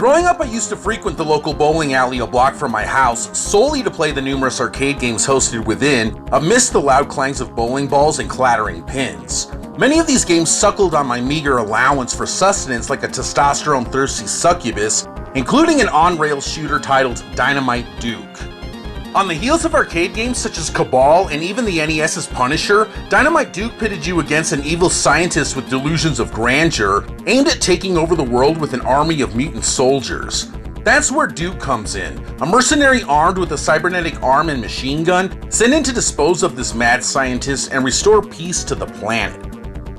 Growing up, I used to frequent the local bowling alley a block from my house solely to play the numerous arcade games hosted within, amidst the loud clangs of bowling balls and clattering pins. Many of these games suckled on my meager allowance for sustenance like a testosterone-thirsty succubus, including an on-rails shooter titled Dynamite Duke. On the heels of arcade games such as Cabal and even the NES's Punisher, Dynamite Duke pitted you against an evil scientist with delusions of grandeur, aimed at taking over the world with an army of mutant soldiers. That's where Duke comes in, a mercenary armed with a cybernetic arm and machine gun, sent in to dispose of this mad scientist and restore peace to the planet.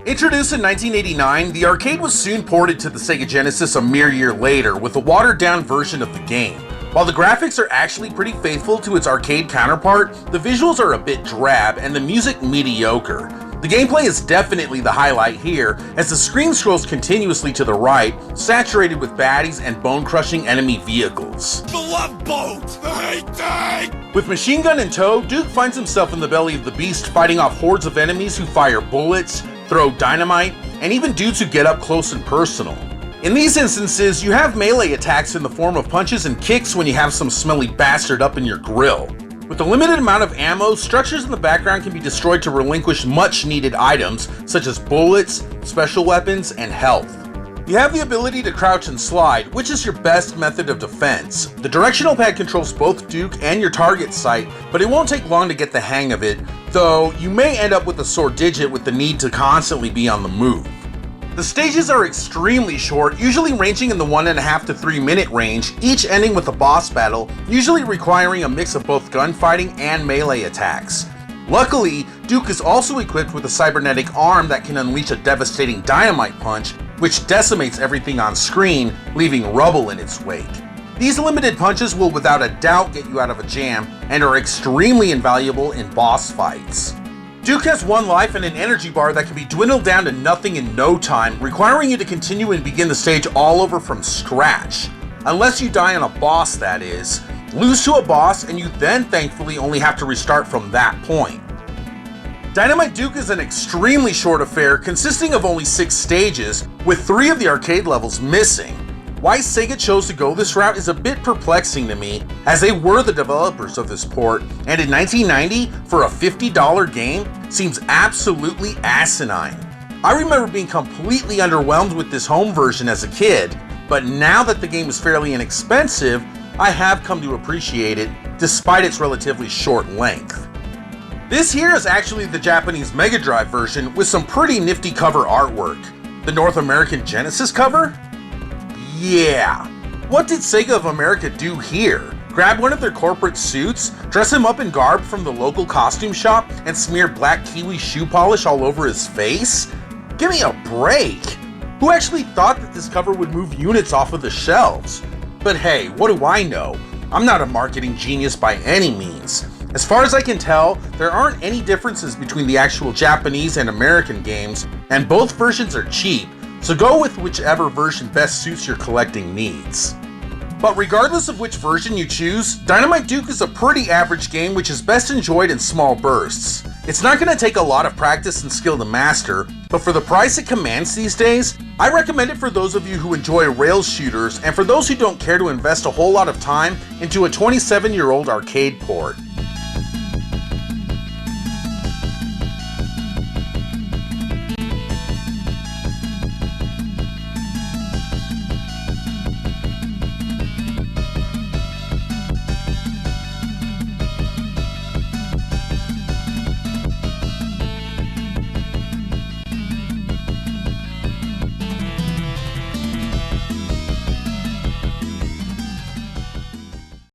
Introduced in 1989, the arcade was soon ported to the Sega Genesis a mere year later with a watered-down version of the game. While the graphics are actually pretty faithful to its arcade counterpart, the visuals are a bit drab and the music mediocre. The gameplay is definitely the highlight here, as the screen scrolls continuously to the right, saturated with baddies and bone-crushing enemy vehicles. The love boat! The hate tank! With machine gun in tow, Duke finds himself in the belly of the beast fighting off hordes of enemies who fire bullets, throw dynamite, and even dudes who get up close and personal. In these instances, you have melee attacks in the form of punches and kicks when you have some smelly bastard up in your grill. With a limited amount of ammo, structures in the background can be destroyed to relinquish much needed items such as bullets, special weapons, and health. You have the ability to crouch and slide, which is your best method of defense. The directional pad controls both Duke and your target sight, but it won't take long to get the hang of it, though you may end up with a sore digit with the need to constantly be on the move. The stages are extremely short, usually ranging in the 1.5 to 3 minute range, each ending with a boss battle, usually requiring a mix of both gunfighting and melee attacks. Luckily, Duke is also equipped with a cybernetic arm that can unleash a devastating dynamite punch, which decimates everything on screen, leaving rubble in its wake. These limited punches will without a doubt get you out of a jam, and are extremely invaluable in boss fights. Duke has one life and an energy bar that can be dwindled down to nothing in no time, requiring you to continue and begin the stage all over from scratch. Unless you die on a boss, that is. Lose to a boss, and you then thankfully only have to restart from that point. Dynamite Duke is an extremely short affair consisting of only 6 stages, with 3 of the arcade levels missing. Why Sega chose to go this route is a bit perplexing to me, as they were the developers of this port, and in 1990, for a $50 game, seems absolutely asinine. I remember being completely underwhelmed with this home version as a kid, but now that the game is fairly inexpensive, I have come to appreciate it, despite its relatively short length. This here is actually the Japanese Mega Drive version with some pretty nifty cover artwork. The North American Genesis cover? Yeah. What did Sega of America do here? Grab one of their corporate suits, dress him up in garb from the local costume shop, and smear black kiwi shoe polish all over his face? Give me a break! Who actually thought that this cover would move units off of the shelves? But hey, what do I know? I'm not a marketing genius by any means. As far as I can tell, there aren't any differences between the actual Japanese and American games, and both versions are cheap, so go with whichever version best suits your collecting needs. But regardless of which version you choose, Dynamite Duke is a pretty average game which is best enjoyed in small bursts. It's not going to take a lot of practice and skill to master, but for the price it commands these days, I recommend it for those of you who enjoy rail shooters and for those who don't care to invest a whole lot of time into a 27-year-old arcade port.